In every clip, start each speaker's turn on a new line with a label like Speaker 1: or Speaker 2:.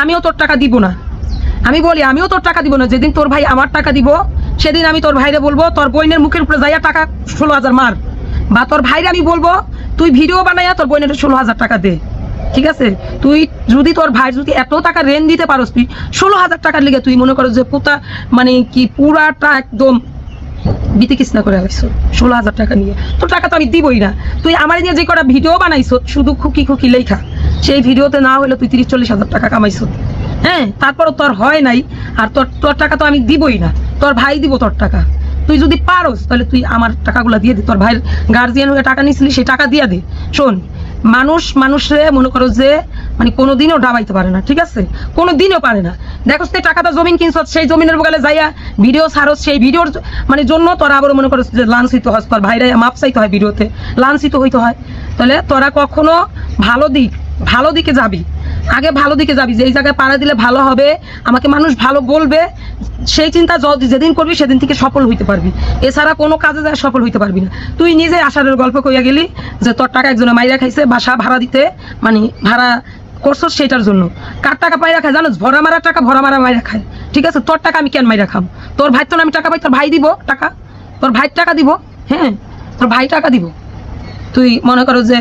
Speaker 1: আমিও তোর টাকা দিব না। আমি বলি আমিও তোর টাকা দিব না। যেদিন তোর ভাই আমার টাকা দিব সেদিন আমি তোর ভাইরে বলবো তোর বোনের মুখের উপরে যাইয়া টাকা 16,000 মার, বা তোর ভাইরে আমি বলবো তুই ভিডিও বানাইয়া তোর বোনের 16,000 টাকা দে। ঠিক আছে? তুই যদি তোর ভাই যদি এত টাকা রেন দিতে পারোস, তুই 16,000 টাকার লিগে তুই মনে করো যে মানে কি পুরাটা একদম বিতে কিসনা করে আসছো 16,000 টাকা নিয়ে। তোর টাকা তো আমি দিবই না। তুই আমার নিয়ে যে কটা ভিডিও বানাইছো শুধু খুকি খুকি লেখা, সেই ভিডিওতে না হলে তুই 30-40,000 টাকা কামাইছো। হ্যাঁ, তারপরও তোর হয় নাই। আর তোর টাকা তো আমি দিবই না, তোর ভাই দিব তোর টাকা। তুই যদি পারোস তাহলে তুই আমার টাকাগুলো দিয়ে দে। তোর ভাইয়ের গার্জিয়ান হয়ে টাকা নিয়েছিলি, সেই টাকা দিয়ে দে। শোন, মানুষে মনে করো যে মানে কোনোদিনও ডাবাইতে পারে না। ঠিক আছে? কোনোদিনও পারে না। দেখো তুই টাকাটা জমিন কিনছ, সেই জমিনের বগালে যাইয়া ভিডিও ছাড়স, সেই ভিডিওর মানে জন্য তোরা আবারও মনে করো যে লাঞ্ছিত হস, তোর ভাইরা মাপ চাইতে হয়, ভিডিওতে লাঞ্ছিত হইতে হয়। তাহলে তোরা কখনো ভালো দিকে যাবি, আগে ভালো দিকে যাবি, যে এই জায়গায় পাড়া দিলে ভালো হবে, আমাকে মানুষ ভালো বলবে, সেই চিন্তা যেদিন করবি সেদিন থেকে সফল হইতে পারবি। এছাড়া কোনো কাজে যায় সফল হইতে পারবি না। তুই নিজে আষাঢ়ের গল্প কইয়া গেলি যে তোর টাকা একজনে মাইরা খাইছে, বাসা ভাড়া দিতে মানে ভাড়া করছো সেটার জন্য। কার টাকা পাইরা খায় জানোস? ভরা মারা টাকা ভরা মারা মাইরা খায়। ঠিক আছে? তোর টাকা আমি কেন মাইরা খাম? তোর ভাই তো আমি টাকা পাই, তোর ভাই দিব টাকা, তোর ভাই টাকা দিব। হ্যাঁ, তোর ভাই টাকা দিব। তুই মনে করো যে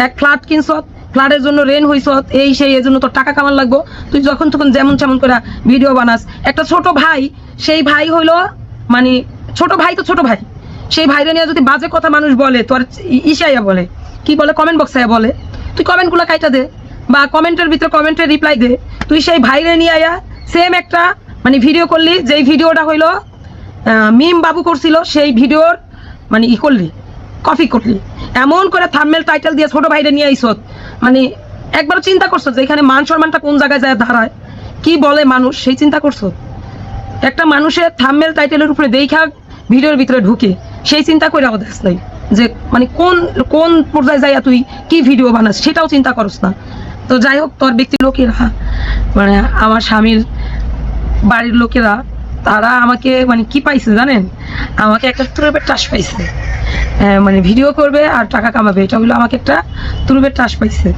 Speaker 1: এক ফ্ল্যাট কিনছ, ফ্ল্যাটের জন্য রেন হইছ, এই সেই, এই জন্য তোর টাকা কামান লাগবো। তুই যখন তখন যেমন তেমন করে ভিডিও বানাস। একটা ছোট ভাই, সেই ভাই হইলো মানে ছোট ভাই তো ছোট ভাই, সেই ভাইরে নিয়ে যদি বাজে কথা মানুষ বলে, তোর ইসাইয়া বলে, কি বলে, কমেন্ট বক্সে বলে, তুই কমেন্টগুলো কাইটা দে, বা কমেন্টের ভিতরে কমেন্টের রিপ্লাই দে। তুই সেই ভাইরে নিয়ে আয়া সেম একটা মানে ভিডিও করলি, যেই ভিডিওটা হইলো মিম বাবু করছিল, সেই ভিডিওর মানে করলি, কপি করলি, এমন করে থাম্বনেল টাইটেল দিয়ে ছোট ভাইরে নিয়ে আইছত। মানে একবারও চিন্তা করছো যে এখানে মান সম্মানটা কোন জায়গায় যায় দাঁড়ায়, কি বলে মানুষ, সেই চিন্তা করছো? একটা মানুষের থাম্বনেল টাইটেলের উপরে দেখা ভিডিওর ভিতরে ঢুকে সেই চিন্তা করে আমাদের নাই যে মানে কোন পর্যায়ে যাইয়া তুই কি ভিডিও বানাস, সেটাও চিন্তা করস না। তো যাই হোক, তোর ব্যক্তি লোকেরা মানে আমার স্বামীর বাড়ির লোকেরা, তারা আমাকে মানে কি পাইছে জানেন? আমাকে একটা তুরুপের টাস পাইছে। মানে ভিডিও করবে আর টাকা কামাবে, এটা হলো আমাকে একটা তুরুপের টাস পাইছে।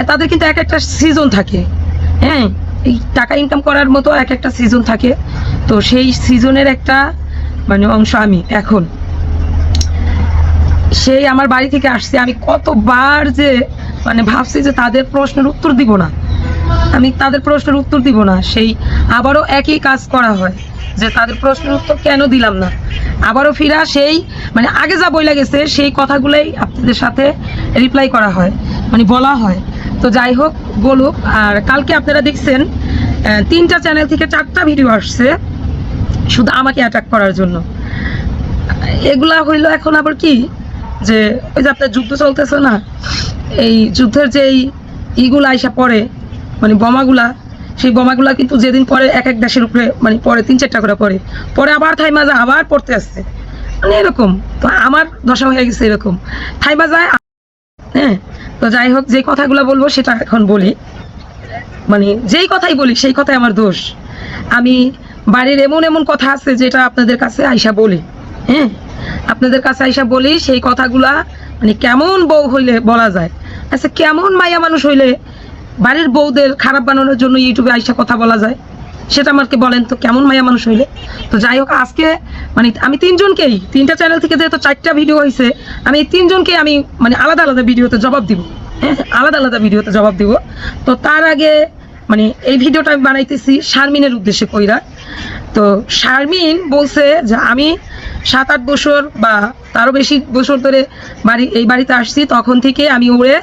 Speaker 1: তাদের কিন্তু এক একটা সিজন থাকে। হ্যাঁ, এই টাকা ইনকাম করার মতো এক একটা সিজন থাকে। তো সেই সিজনের একটা মানে অংশ আমি এখন, সেই আমার বাড়ি থেকে আসছে। আমি কতবার যে মানে ভাবছি যে তাদের প্রশ্নের উত্তর দিব না, আমি তাদের প্রশ্নের উত্তর দিব না, সেই আবারও একই কাজ করা হয় যে তাদের প্রশ্নের উত্তর কেন দিলাম না। আবারও ফিরা সেই মানে আগে যা বইলা গেছে সেই কথাগুলোই আপনাদের সাথে রিপ্লাই করা হয়, মানে বলা হয়। তো যাই হোক, বলুক। আর কালকে আপনারা দেখছেন 3টা চ্যানেল থেকে 4টা ভিডিও আসছে শুধু আমাকে অ্যাটাক করার জন্য। এগুলা হইলো এখন আবার কি যে ওই যে আপনার যুদ্ধ চলতেছে না, এই যুদ্ধের যেই ইগুলা আইসা পড়ে মানে বোমাগুলা, সেই বোমাগুলা কিন্তু যেদিন পরে এক এক দেশের উপরে মানে পরে 3-4টা করে পরে আবার থাইমা যায়, আবার পড়তে আসছে, মানে এরকম। তো আমার দশা হয়ে গেছে এরকম, থাইমা যায়। হ্যাঁ, তো যাই হোক, যে কথাগুলো বলবো সেটা এখন বলি। মানে যেই কথাই বলি সেই কথাই আমার দোষ। আমি বাড়ির এমন কথা আছে যেটা আপনাদের কাছে আইসা বলি। হ্যাঁ, আপনাদের কাছে আইসা বলি সেই কথাগুলা মানে কেমন বউ হইলে বলা যায়। আচ্ছা, কেমন মাইয়া মানুষ হইলে বাড়ির বউদের খারাপ বানানোর জন্য ইউটিউবে আইসা কথা বলা যায়, সেটা আমাকে বলেন তো, কেমন মাইয়া মানুষ হইলে? তো যাই হোক, আজকে মানে আমি 3টা চ্যানেল থেকে যেহেতু 4টা ভিডিও হয়েছে, আমি এই 3জনকে আমি মানে আলাদা আলাদা ভিডিওতে জবাব দিব। হ্যাঁ, আলাদা আলাদা ভিডিওতে জবাব দিব। তো তার আগে মানে এই ভিডিওটা আমি বানাইতেছি শারমিনের উদ্দেশ্যে কইরা। তো শারমিন বলছে যে আমি 7-8 বছর বা তারও বেশি বছর ধরে এই বাড়িতে আসছি, তখন থেকে আমি ওরে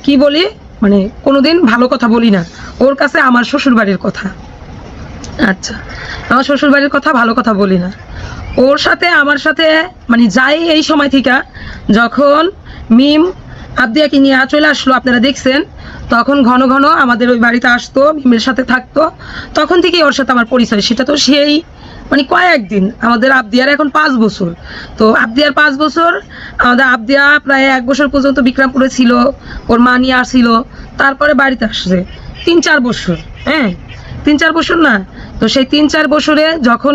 Speaker 1: কি বলি মানে কোনোদিন ভালো কথা বলি না। ওর কাছে আমার শ্বশুর বাড়ির কথা, আচ্ছা, আমার শ্বশুর বাড়ির কথা ভালো কথা বলি না। ওর সাথে আমার সাথে মানে যাই এই সময় থেকে যখন মিম আবদিয়াকে নিয়ে চলে আসলো, আপনারা দেখছেন, তখন ঘন ঘন আমাদের ওই বাড়িতে আসতো, মিমের সাথে থাকতো, তখন থেকেই ওর সাথে আমার পরিচয়। সেটা তো সেই মানে কয়েকদিন, আমাদের আবদিয়ার এখন 5 বছর। তো আবদিয়ার 5 বছর, আমাদের আবদিয়া প্রায় 1 বছর পর্যন্ত বিক্রমপুরে ছিল, ওর মা নিয়ে আসছিল, তারপরে বাড়িতে আসছে 3-4 বছর। হ্যাঁ, 3-4 বছর না। তো সেই 3-4 বছরে যখন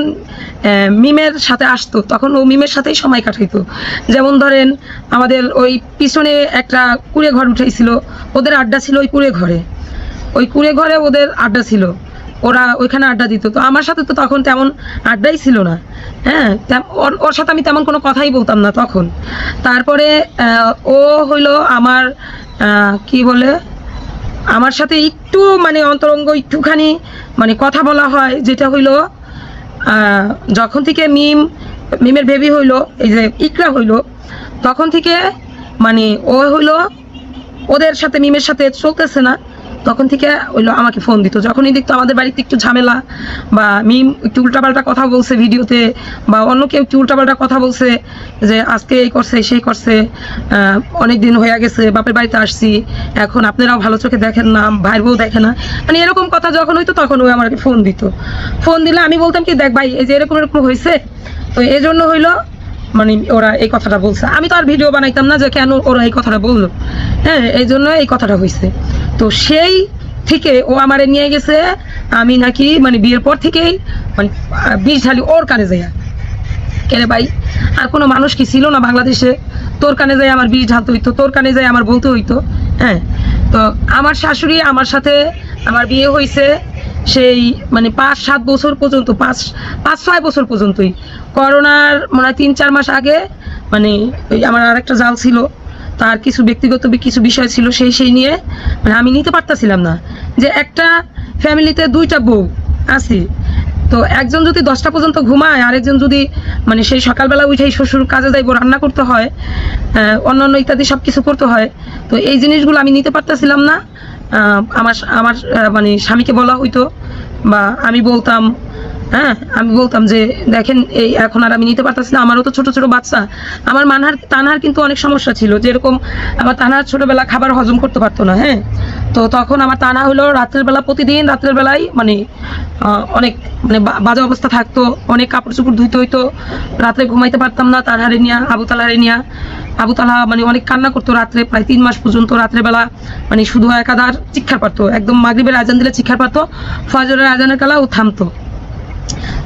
Speaker 1: মিমের সাথে আসতো, তখন ও মিমের সাথেই সময় কাটাইতো। যেমন ধরেন আমাদের ওই পিছনে একটা কুড়ে ঘর উঠেছিল, ওদের আড্ডা ছিল ওই কুড়ে ঘরে। ওই কুড়ে ঘরে ওদের আড্ডা ছিল, ওরা ওইখানে আড্ডা দিত। তো আমার সাথে তো তখন তেমন আড্ডাই ছিল না, হ্যাঁ, ওর সাথে আমি তেমন কোনো কথাই বলতাম না তখন। তারপরে ও হইলো আমার কি বলে, আমার সাথে একটু মানে অন্তরঙ্গ একটুখানি মানে কথা বলা হয়, যেটা হইলো যখন থেকে মিমের বেবি হইলো, এই যে ইকরা হইলো, তখন থেকে মানে ও হইলো ওদের সাথে মিমের সাথে চলতেছে না, তখন থেকে হইলো আমাকে ফোন দিত। যখনই দেখতো আমাদের বাড়িতে একটু ঝামেলা বা মিম একটু উল্টাপাল্টা কথা বলছে ভিডিওতে, বা অন্য কেউ একটু উল্টাপাল্টা কথা বলছে যে আজকে এই করছে সেই করছে, অনেক দিন হয়ে গেছে বাপের বাড়িতে আসছি, এখন আপনারাও ভালো চোখে দেখেন না, ভাইয়ের বউ দেখে না, মানে এরকম কথা যখন হইতো তখন ও আমাকে ফোন দিত। ফোন দিলে আমি বলতাম কি, দেখ ভাই এই যে এরকম এরকম হয়েছে, তো এই জন্য হইলো মানে ওরা এই কথাটা বলছে। আমি তো আর ভিডিও বানাইতাম না যে কেন ওরা এই কথাটা বললো, হ্যাঁ, এই জন্য এই কথাটা হয়েছে। তো সেই থেকে ও আমারে নিয়ে গেছে, আমি নাকি মানে বিয়ের পর থেকেই মানে বিষ ঢালি ওর কানে যাইয়া। কেন ভাই, আর কোনো মানুষ কি ছিল না বাংলাদেশে? তোর কানে যাই আমার বিষ ঢালতে হইতো, তোর কানে যাই আমার বলতে হইতো, হ্যাঁ। তো আমার শাশুড়ি আমার সাথে, আমার বিয়ে হয়েছে সেই মানে 5-7 বছর পর্যন্ত, 5-6 বছর পর্যন্তই। করোনার মানে 3-4 মাস আগে মানে ওই আমার আরেকটা জাল ছিল, তার কিছু ব্যক্তিগত কিছু বিষয় ছিল, সেই নিয়ে মানে আমি নিতে পারতাছিলাম না যে একটা ফ্যামিলিতে 2টা বউ আছে, তো একজন যদি 10টা পর্যন্ত ঘুমায়, আরেকজন যদি মানে সেই সকালবেলা উঠেই শ্বশুর কাজে যাইব, রান্না করতে হয়, অন্যান্য ইত্যাদি সব কিছু করতে হয়, তো এই জিনিসগুলো আমি নিতে পারতেছিলাম না। আমার মানে স্বামীকে বলা হইতো বা আমি বলতাম, হ্যাঁ, আমি বলতাম যে দেখেন এই এখন আর আমি নিতে পারতেছি না, আমারও তো ছোট ছোট বাচ্চা। আমার তানহার কিন্তু অনেক সমস্যা ছিল, যেরকম আমার তানহার ছোটবেলা খাবার হজম করতে পারতো না, হ্যাঁ। তো তখন আমার তানহা হলো রাত্রের বেলা, প্রতিদিন রাত্রের বেলায় মানে অনেক মানে বাজে অবস্থা থাকতো, অনেক কাপড় চোপড় ধুইতে হইতো, রাত্রে ঘুমাইতে পারতাম না। তানহারে নিয়া আবু তালহা মানে অনেক কান্না করতো রাত্রে, প্রায় 3 মাস পর্যন্ত রাত্রেবেলা মানে শুধু একাধার চিৎকার পারতো, একদম মাগরিবের আজান দিলে চিৎকার পারতো, ফজরের আজানের কালা ও থামতো।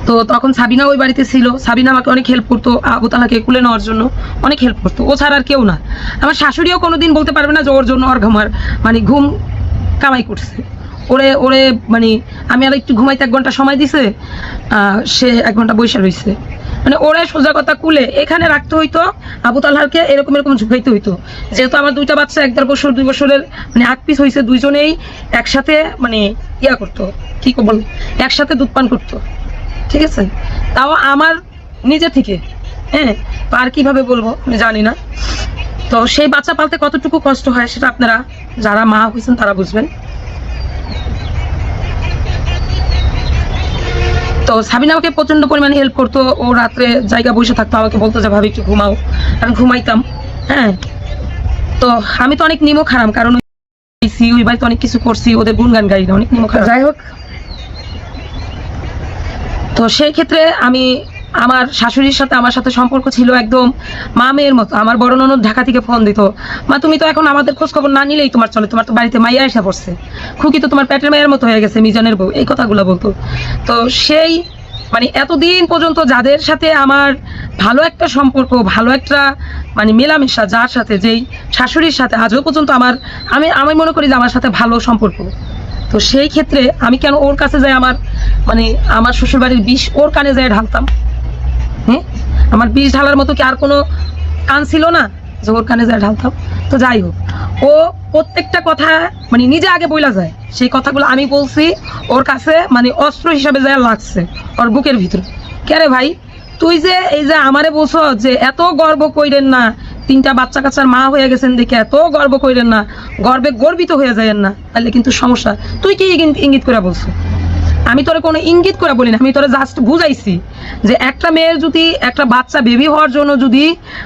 Speaker 1: তো তখন সাবিনা ওই বাড়িতে ছিল, সাবিনা আমাকে অনেক হেল্প করতো, আবু তালহাকে কুলে নেওয়ার জন্য অনেক হেল্প করতো, ও ছাড়া আর কেউ না। আমার শাশুড়িও কোনোদিন বলতে পারবে না যে ওর জন্য ওর মানে ঘুম কামাই করছে, ওরে মানে আমি আর একটু ঘুমাইতে 1 ঘন্টা সময় দিছে, সে 1 ঘন্টা বসে রয়েছে, মানে ওরা সোজা কথা কুলে এখানে রাখতে হইতো। আবু তালহাকে এরকম ঝুঁকাইতে হইতো, যেহেতু আমার 2টা বাচ্চা 1.5 বছর 2 বছরের মানে 8 পিস হয়েছে, দুইজনেই একসাথে মানে ইয়া করতো, কি বল, একসাথে দুধ পান করতো, ঠিক আছে, তাও আমার নিজে থেকে, হ্যাঁ। তো আর কিভাবে বলবো আমি জানি না। তো সেই বাচ্চা পালতে কতটুকু কষ্ট হয় সেটা আপনারা যারা মা হয়েছেন তারা বুঝবেন। তো সাবিনা আমাকে প্রচন্ড পরিমাণে হেল্প করতো, ও রাত্রে জায়গা বসে থাকতো, আমাকে বলতো যে ভাবি একটু ঘুমাও, আমি ঘুমাইতাম, হ্যাঁ। তো আমি তো অনেক নিমক হারাম, কারণ ওই বাড়িতে অনেক কিছু করছি, ওদের গুণগান গাই না, অনেক নিমক হারাম। যাই হোক, তো সেই ক্ষেত্রে আমি আমার শাশুড়ির সাথে আমার সাথে সম্পর্ক ছিল একদম মা মেয়ের মতো। আমার বড় ননদ ঢাকা থেকে ফোন দিত, মা তুমি তো এখন আমাদের খোঁজ খবর না নিলেই তোমার চলে, তোমার তো বাড়িতে মাইয়া এসে পড়ছে, খুকি তো তোমার পেটের মায়ের মতো হয়ে গেছে, মিজানের বউ, এই কথাগুলো বলতো। তো সেই মানে এতদিন পর্যন্ত যাদের সাথে আমার ভালো একটা সম্পর্ক, ভালো একটা মানে মেলামেশা, যার সাথে যেই শাশুড়ির সাথে আজও পর্যন্ত আমি মনে করি যে আমার সাথে ভালো সম্পর্ক, তো সেই ক্ষেত্রে আমি কেন ওর কাছে যাই মানে আমার শ্বশুরবাড়ির বিষ ওর কানে যায় ঢালতাম? হ্যাঁ, আমার বিষ ঢালার মতো কি আর কোনো কান ছিল না যে ওর কানে যায় ঢালতাম? তো যাই হোক, ও প্রত্যেকটা কথা মানে নিজে আগে বইলা যায়, সেই কথাগুলো আমি বলছি ওর কাছে মানে অস্ত্র হিসাবে যায় লাগছে ওর বুকের ভিতরে। কে রে ভাই, তুই যে এই যে আমারে বলছো যে এত গর্ব কইরেন না, 3টা বাচ্চা কাচ্চার মা হয়ে গেছেন দেখে এত গর্ব কইরেন না, গর্বে গর্বিত হয়ে যায়েন না, তাহলে কিন্তু সমস্যা। তুই কি ইঙ্গিত করে বলছো? আমি তোরে কোনো ইঙ্গিত করে বলি না, আমি তোরে জাস্ট বুঝাইছি যে একটা মেয়ের যদি একটা বাচ্চা বেবি হওয়ার জন্য যদি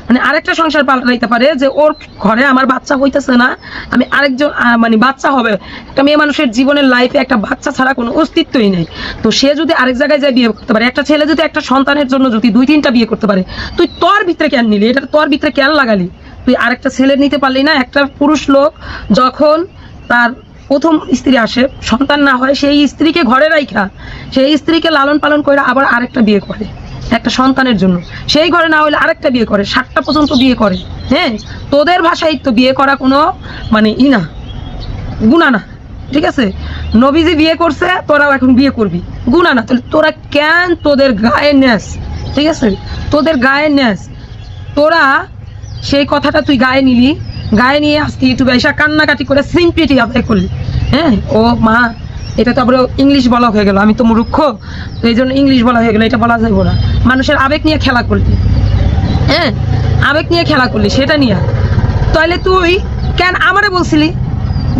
Speaker 1: মানে আরেকটা সংসার পাল্টাইতে পারে, যে ওর ঘরে আমার বাচ্চা হইতেছে না, আমি আরেকজন মানে বাচ্চা হবে, একটা মেয়ে মানুষের জীবনের লাইফে একটা বাচ্চা ছাড়া কোনো অস্তিত্বই নেই, তো সে যদি আরেক জায়গায় যায় বিয়ে করতে পারে, একটা ছেলে যদি একটা সন্তানের জন্য যদি 2-3টা বিয়ে করতে পারে, তুই তোর ভিতরে কেন নিলি? এটা তোর ভিতরে কেন লাগালি? তুই আরেকটা ছেলে নিতে পারলি না? একটা পুরুষ লোক যখন তার প্রথম স্ত্রী আসে, সন্তান না হয়, সেই স্ত্রীকে ঘরে রাইখা সেই স্ত্রীকে লালন পালন করে আবার আরেকটা বিয়ে করে একটা সন্তানের জন্য, সেই ঘরে না হলে আরেকটা বিয়ে করে, 7টা পর্যন্ত বিয়ে করে, হ্যাঁ। তোদের ভাষায় তো বিয়ে করা কোনো মানে না, গুনাহ না, ঠিক আছে। নবীজি বিয়ে করছে, তোরাও এখন বিয়ে করবি, গুনাহ না? তাহলে তোরা কেন তোদের গায়ে নেস, ঠিক আছে, তোদের গায়ে নেস, তোরা সেই কথাটা তুই গায়ে নিলি, গায়ে নিয়ে আজকে ইউটিউবে এসে কান্নাকাটি করে সিম্পিটি আদায় করলি। হ্যাঁ, ও মা, এটা তো আবার ইংলিশ বলা হয়ে গেল, আমি তো মূর্খ, তো এই জন্য ইংলিশ বলা হয়ে গেলো, এটা বলা যাবে না। মানুষের আবেগ নিয়ে খেলা করলি, হ্যাঁ, আবেগ নিয়ে খেলা করলি, সেটা নিয়ে। তাহলে তুই কেন আমারে বলছিলি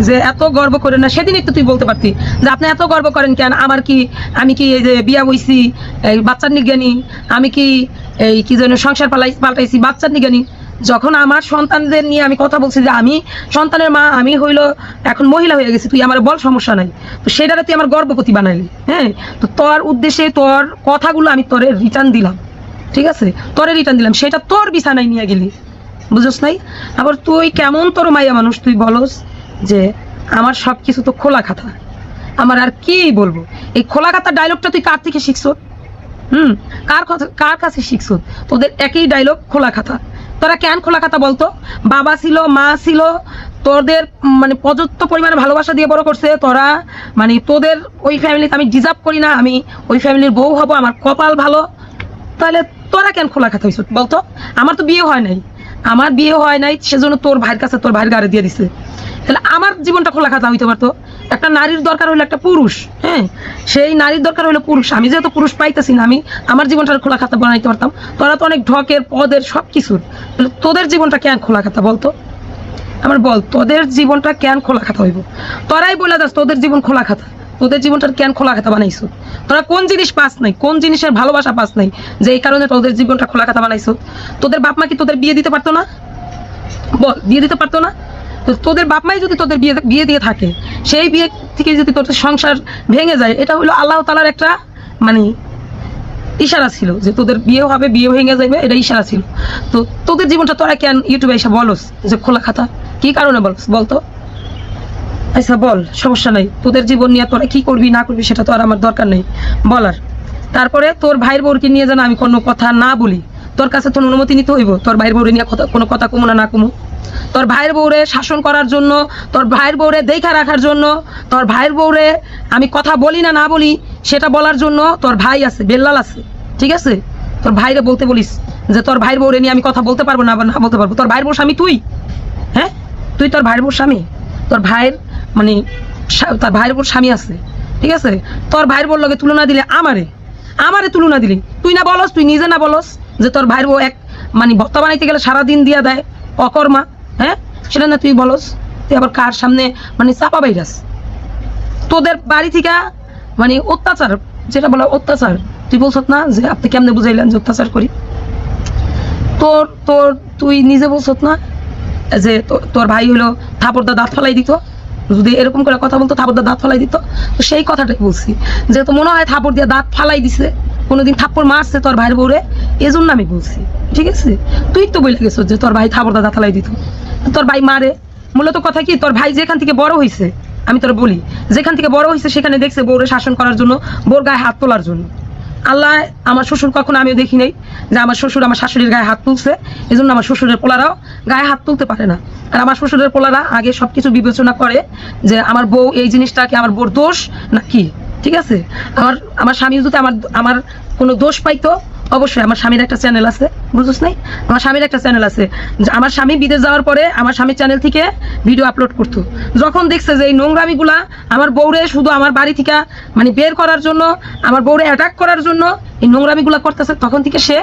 Speaker 1: যে এত গর্ব করে না? সেদিন একটু তুই বলতে পারতি যে আপনি এত গর্ব করেন কেন, আমার কি, আমি কি এই যে বিয়া বইছি এই বাচ্চার নিজ্ঞানী, আমি কি এই কি যেন সংসার পাল্টাইছি বাচ্চার নিজ্ঞানী। যখন আমার সন্তানদের নিয়ে আমি কথা বলছি যে আমি সন্তানের মা, আমি হইলো এখন মহিলা হয়ে গেছি, তুই আমার বল সমস্যা নাই, তো সেটারে তুই আমার গর্বপতি বানাইলি। হ্যাঁ, তো তোর উদ্দেশ্যে তোর কথাগুলো আমি তোরে রিটার্ন দিলাম, ঠিক আছে, তোরে রিটার্ন দিলাম, সেটা তোর বিছানায় নিয়ে গেলি, বুঝছ নাই? আবার তুই কেমন তোর মাইয়া মানুষ, তুই বলস যে আমার সব কিছু তো খোলা খাতা, আমার আর কি বলবো। এই খোলা খাতা ডায়লগটা তুই কার থেকে শিখছ? কার কাছে শিখছ? তোদের একই ডায়লগ, খোলা খাতা। তোরা কেন খোলা খাতা বলতো? বাবা ছিল, মা ছিল, তোদের মানে পর্যাপ্ত পরিমাণে ভালোবাসা দিয়ে বড় করছে, তোরা মানে তোদের ওই ফ্যামিলিতে আমি ডিজার্ভ করি না, আমি ওই ফ্যামিলির বউ হব, আমার কপাল ভালো। তাহলে তোরা কেন খোলা খাতা হইছ বলতো? আমার তো বিয়ে হয় নাই, আমার বিয়ে হয় নাই, সেজন্য তোর ভাইয়ের কাছে তোর ভাইয়ের গাড়ি দিয়ে দিছে। তাহলে আমার জীবনটা খোলা খাতা হইতে পারতো? একটা নারীর দরকার হলো একটা পুরুষ, হ্যাঁ, সেই নারীর দরকার হলো পুরুষ। আমি যেহেতু পুরুষ পাইতেছি না, আমি আমার জীবনটা খোলা খাতা বানাইতে পারতাম। তোরা তো অনেক ঢকের পদের সব কিছুর, তোদের জীবনটা কেন খোলা খাতা বলতো? আমার বল, তোদের জীবনটা কেন খোলা খাতা হইব? তোরাই বলে যাস তোদের জীবন খোলা খাতা, তোদের জীবনটা কেন খোলা খাতা বানাইছো? তোরা কোন জিনিস পাস নাই, কোন জিনিসের ভালোবাসা পাস নাই যে এই কারণে তোদের জীবনটা খোলা খাতা বানাইছো? তোদের বাপ মা কি তোদের বিয়ে দিতে পারতো না? বল, বিয়ে দিতে পারতো না? তো তোদের বাপ মাই যদি তোদের বিয়ে দিয়ে থাকে, সেই বিয়ে থেকে যদি তোদের সংসার ভেঙে যায়, এটা হলো আল্লাহ তাআলার একটা মানে ইশারা ছিল যে তোদের বিয়ে হবে, বিয়ে ভেঙে যাবে, এটা ইশারা ছিল। তো তোদের জীবনটা তোরা কেন ইউটিউবে এসে বলস যে খোলা খাতা? কি কারণে বলস বলতো? আচ্ছা বল, সমস্যা নাই, তোদের জীবন নিয়ে তোরা কি করবি না করবি সেটা তো আর আমার দরকার নেই বলার। তারপরে তোর ভাইয়ের বউকে নিয়ে যেন আমি কোনো কথা না বলি, তোর কাছে তোর অনুমতি নিতে হইব তোর ভাইয়ের বউরে নিয়ে কোনো কথা কমু না কমু? তোর ভাইয়ের বউরে শাসন করার জন্য, তোর ভাইয়ের বউরে দেখা রাখার জন্য, তোর ভাইয়ের বউরে আমি কথা বলি না বলি সেটা বলার জন্য তোর ভাই আছে, বেল্লাল আছে, ঠিক আছে? তোর ভাইরে বলতে বলিস যে তোর ভাইয়ের বউরে নিয়ে আমি কথা বলতে পারবো না বলতে পারবো? তোর ভাইয়ের বউ স্বামী তুই, হ্যাঁ, তুই তোর ভাইয়ের বউ স্বামী, তোর ভাইয়ের মানে তার ভাইয়ের বউর স্বামী আছে, ঠিক আছে? তোর ভাইয়ের বউর লগে তুলনা দিলে আমারে তুলনা দিলি, তুই না বলস, তুই নিজে না বলস যে তোর ভাইয়ের বউ এক মানে ভর্তা বানাইতে গেলে সারাদিন দিয়া দেয় অকর্মা, হ্যাঁ, সেটা না তুই বলস? তুই আবার কার সামনে মানে চাপা বাইরাস? তোদের বাড়ি থেকে মানে অত্যাচার, যেটা বলা অত্যাচার, তুই বলছ না যে আপনি কেমনে বুঝাইলেন যে অত্যাচার করি? তোর তোর তুই নিজে বলছ না যে তোর ভাই হলো থাপড়দা দাঁত ফেলাই দিত, যদি এরকম করে কথা বলতো থাপড়দা দাঁত ফেলাই দিত, তো সেই কথাটাই বলছি, যেহেতু মনে হয় থাপড় দিয়ে দাঁত ফালাই দিছে, কোনোদিন থাপ্পড় মারছে তোর ভাইয়ের বউরে, এই জন্য আমি বলছি, ঠিক আছে? তুই তো বলে গেছো যে তোর ভাই থাপড়দা দাঁত ফালাই দিত, তোর ভাই মারে। মূলত কথা কি, তোর ভাই যেখান থেকে বড় হয়েছে, আমি তোর বলি, যেখান থেকে বড় হয়েছে সেখানে দেখছে বউরে শাসন করার জন্য, বউর গায়ে হাত তোলার জন্য। আল্লাহ, আমার শ্বশুর কখনো আমিও দেখি নাই যে আমার শ্বশুর আমার শাশুড়ির গায়ে হাত তুলছে, এই জন্য আমার শ্বশুরের পোলারাও গায়ে হাত তুলতে পারে না। আর আমার শ্বশুরের পোলারা আগে সবকিছু বিবেচনা করে যে আমার বউ এই জিনিসটাকে আমার বউর দোষ না কি, ঠিক আছে? আমার স্বামী যদি আমার কোনো দোষ পাইতো, অবশ্যই আমার স্বামীর একটা চ্যানেল আছে, বুঝছ নাই? আমার স্বামীর একটা চ্যানেল আছে, আমার স্বামী বিদেশ যাওয়ার পরে আমার স্বামীর চ্যানেল থেকে ভিডিও আপলোড করতো। যখন দেখছে যে এই নোংরামিগুলা আমার বউরে শুধু আমার বাড়ি থেকে মানে বের করার জন্য, আমার বউরে অ্যাটাক করার জন্য এই নোংরামিগুলা করতেছে, তখন থেকে সে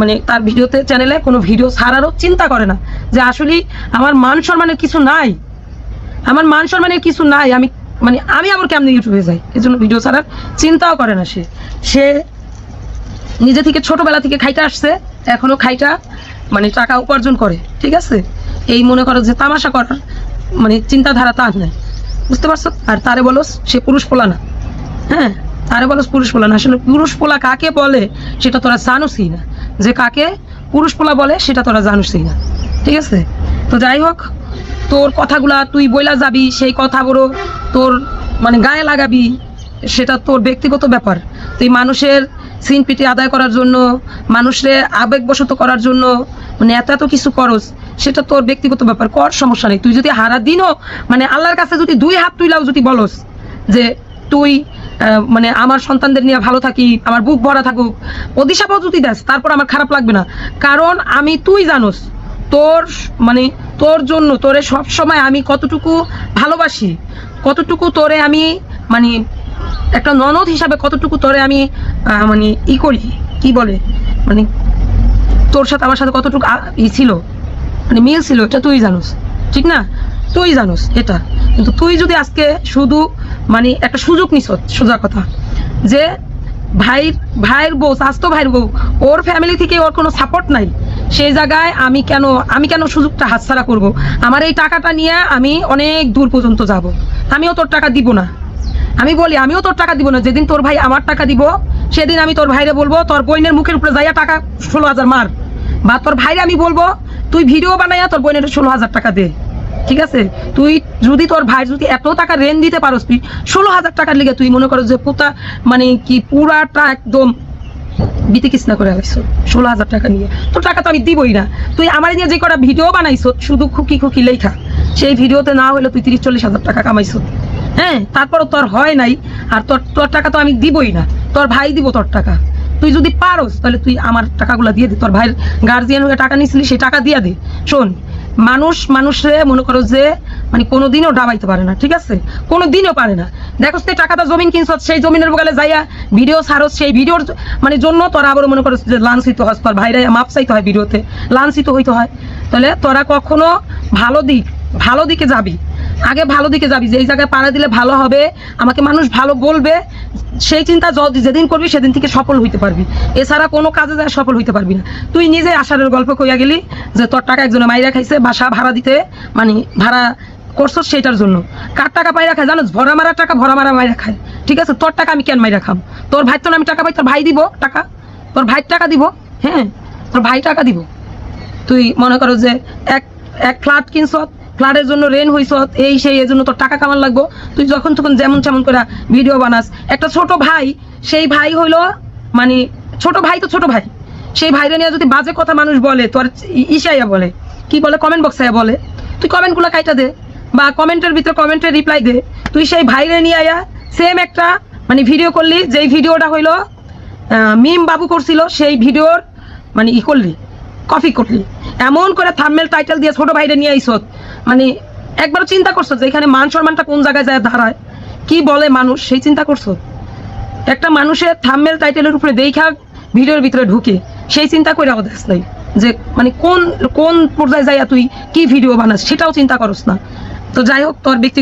Speaker 1: মানে তার ভিডিওতে চ্যানেলে কোনো ভিডিও ছাড়ারও চিন্তা করে না যে আসলে আমার মান সম্মানের কিছু নাই, আমার মান সম্মানের কিছু নাই, আমি আবার কেমন ইউটিউবে যাই, এই জন্য ভিডিও ছাড়ার চিন্তাও করে না। সে নিজে থেকে ছোটবেলা থেকে খাইটা আসছে, এখনো খাইটা মানে টাকা উপার্জন করে, ঠিক আছে? এই মনে করো যে তামাশা করার মানে চিন্তাধারা তার নেই, বুঝতে পারছো? আর তারে বলো সে পুরুষ পোলা না, হ্যাঁ, তারে বলো পুরুষ পোলা না। আসলে পুরুষ পোলা কাকে বলে সেটা তোরা জানোসই না, যে কাকে পুরুষ পোলা বলে সেটা তোরা জানোসই না, ঠিক আছে? তো যাই হোক, তোর কথাগুলা তুই বইলা যাবি, সেই কথাগুলো তোর মানে গায়ে লাগাবি, সেটা তোর ব্যক্তিগত ব্যাপার। তুই মানুষের সিনপিটি আদায় করার জন্য, মানুষের আবেগবশত করার জন্য মানে এত কিছু করস, সেটা তোর ব্যক্তিগত ব্যাপার, কর, সমস্যা নেই। তুই যদি হারা দিনও মানে আল্লাহর কাছে যদি 2 হাত তুইলাও যদি বলস যে তুই মানে আমার সন্তানদের নিয়ে ভালো থাকি, আমার বুক ভরা থাকুক, অদিশাপাও যদি দেস তারপর আমার খারাপ লাগবে না। কারণ আমি, তুই জানোস তোর মানে তোর জন্য তোরে সব সময় আমি কতটুকু ভালোবাসি, কতটুকু তোরে আমি মানে একটা ননদ হিসাবে কতটুকু তোরে আমি মানে করি, কি বলে মানে তোর সাথে আমার সাথে কতটুকু ছিল, মানে মিল ছিল, এটা তুই জানোস, ঠিক না? তুই জানোস এটা। কিন্তু তুই যদি আজকে শুধু মানে একটা সুযোগ নিস, সোজা কথা, যে ভাইয়ের বউ, স্বাস্থ্য ভাইয়ের বউ, ওর ফ্যামিলি থেকে ওর কোনো সাপোর্ট নাই, সেই জায়গায় আমি কেন সুযোগটা হাতছাড়া করব? আমার এই টাকাটা নিয়ে আমি অনেক দূর পর্যন্ত যাব, আমিও তোর টাকা দিব না। আমি বলি আমিও তোর টাকা দিব না, যেদিন তোর ভাই আমার টাকা দিব সেদিন আমি তোর ভাইরে বলবো তোর বোনের মুখের উপরে যাইয়া টাকা 16,000 মার, বা তোর ভাইরে আমি বলবো তুই ভিডিও বানাইয়া তোর বোনের 16,000 টাকা দে, ঠিক আছে? তুই যদি তোর ভাই যদি এত টাকা রেন দিতে পারোস, তুই 16,000 টাকার লিগে তুই মনে করো যে মানে কি পুরাটা একদম বিতে কিসনা করে আলাইছো 16,000 টাকা নিয়ে, তোর টাকা তো আমি দিবই না। তুই আমার নিয়ে যে কটা ভিডিও বানাইছো শুধু খুকি লেখা, সেই ভিডিওতে না হলে তুই 30-40,000 টাকা কামাইছো, হ্যাঁ, তারপরও তোর হয় নাই। আর তোর টাকা তো আমি দিবই না, তোর ভাই দিব তোর টাকা। তুই যদি পারোস তাহলে তুই আমার টাকাগুলো দিয়ে দে, তোর ভাইয়ের গার্জিয়ান হয়ে টাকা নিয়েছিলি সেই টাকা দিয়ে দে। শোন, মানুষে মনে করো যে মানে কোনোদিনও ডাবাইতে পারে না, ঠিক আছে? কোনোদিনও পারে না। দেখো তুই টাকাটা জমিন কিনছ, সেই জমিনের বগালে যাইয়া ভিডিও ছাড়স, সেই ভিডিওর মানে জন্য তোরা আবার মনে করো যে লাঞ্ছিত হয়, তোর ভাইরা মাপ চাইতে হয়, ভিডিওতে লাঞ্ছিত হইতে হয়। তাহলে তোরা কখনো ভালো দিকে যাবি, আগে ভালো দিকে যাবি, যে এই জায়গায় পাড়া দিলে ভালো হবে, আমাকে মানুষ ভালো বলবে, সেই চিন্তা যেদিন করবি সেদিন থেকে সফল হইতে পারবি। এছাড়া কোনো কাজে যায় সফল হইতে পারবি না। তুই নিজে আষাঢ়ের গল্প কইয়া গেলি যে তোর টাকা একজনে মাইরা খাইছে, বাসা ভাড়া দিতে মানে ভাড়া করছো সেটার জন্য। কার টাকা পাইরা খায় জানো? ভরা মারা টাকা ভরা মারা মাইরা খায়, ঠিক আছে? তোর টাকা আমি কেন মাইরা খাম? তোর ভাই তো আমি টাকা পাই, তোর ভাই দিব টাকা, তোর ভাইয়ের টাকা দিব, হ্যাঁ তোর ভাই টাকা দিব। তুই মনে করো যে এক ফ্ল্যাট কিনছ, ফ্ল্যাটের জন্য রেন হইছ, এই সেই, এই জন্য তোর টাকা কামান লাগবো। তুই যখন তখন যেমন তেমন করে ভিডিও বানাস। একটা ছোট ভাই, সেই ভাই হইলো মানে ছোট ভাই তো ছোট ভাই, সেই ভাইরে নিয়ে যদি বাজে কথা মানুষ বলে, তোর ইসাইয়া বলে, কি বলে, কমেন্ট বক্সে বলে, তুই কমেন্টগুলো কাইটা দে, বা কমেন্টের ভিতরে কমেন্টের রিপ্লাই দে। তুই সেই ভাইরে নিয়ে আয়া সেম একটা মানে ভিডিও করলি, যেই ভিডিওটা হইলো মিম বাবু করছিল, সেই ভিডিওর মানে করলি, কপি করলি, এমন করে থাম্বনেল টাইটেল দিয়ে ছোট ভাইরে নিয়ে আইছ। মানে একবার চিন্তা করছো যে এখানে মান সম্মানটা কোন জায়গায় যায় দাঁড়ায়, কি বলে মানুষ, সেই চিন্তা করছো? একটা মানুষের থাম্বনেল টাইটেলের উপরে দেখা ভিডিওর ভিতরে ঢুকে সেই চিন্তা করে আমাদের নাই যে মানে কোন পর্যায়ে যাইয়া তুই কি ভিডিও বানাস, সেটাও চিন্তা করস না। তো যাই হোক, তোর ব্যক্তি